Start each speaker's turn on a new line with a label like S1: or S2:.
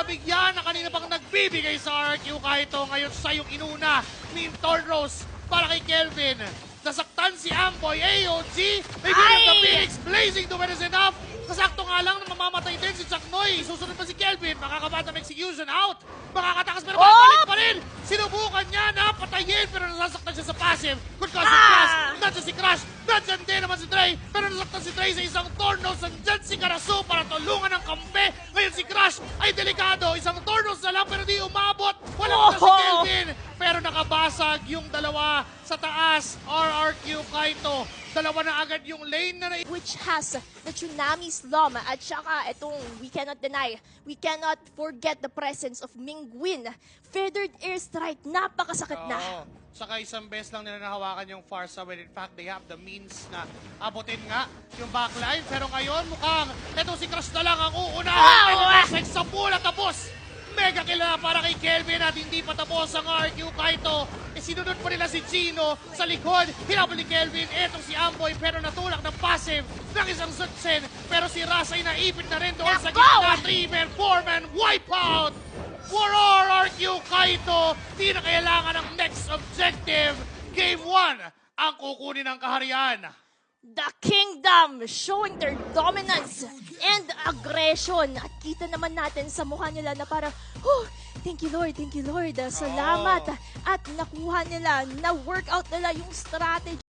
S1: nabigyan na kanina pang nagbibigay sa RQ Kaito. Ngayon siya yung inuna ni Torros para kay Kelvin. Nasaktan si Amboy, AOG, may bilang the Phoenix, blazing to win is enough. Kasakto nga lang na mamamatay din si Chuck Noy. Susunod pa si Kelvin, makakabatang execution out. Makakatakas pero babalik pa rin. Sinubukan niya na patayin pero nasasaktan siya sa passive. Good cause si Crash, nandiyan si Crash, nandiyan din naman si Trey. Pero nasaktan si Trey sa isang Tornos, nandiyan si Karasu para tulungan ng kampe. Ngayon si Crash ay delikado, isang Tornos na lang pero di umabot. Wala pa si Kelvin. Pero nakabasag yung dalawa sa taas. RRQ Kaito. Dalawa na agad yung lane na
S2: which has the Tsunami Slum at saka itong we cannot deny, we cannot forget the presence of Mingwin. Feathered Airstrike, napakasakit na.
S1: Saka isang beses lang nila nahawakan yung Farsa when in fact they have the means na abutin nga yung backline. Pero ngayon mukhang eto si Crush na lang ang uunahan. Sa pula tapos. Mega kill na para kay Kelvin at hindi pa tapos ang RQ Kaito. Sinunod pa nila si Chino sa likod. Hinabol ni Kelvin. Etong si Amboy pero natulak ng passive ng isang Sutsen. Pero si Ras ay naipit na rin doon sa gitna. 3-man, 4-man, wipeout! For RQ Kaito, di na kailangan ng next objective. Game 1 ang kukunin ng kaharian.
S2: The Kingdom showing their dominance and aggression. At kita naman natin sa mukha nila na parang, thank you Lord, salamat. At nakuha nila, na-workout nila yung strategy.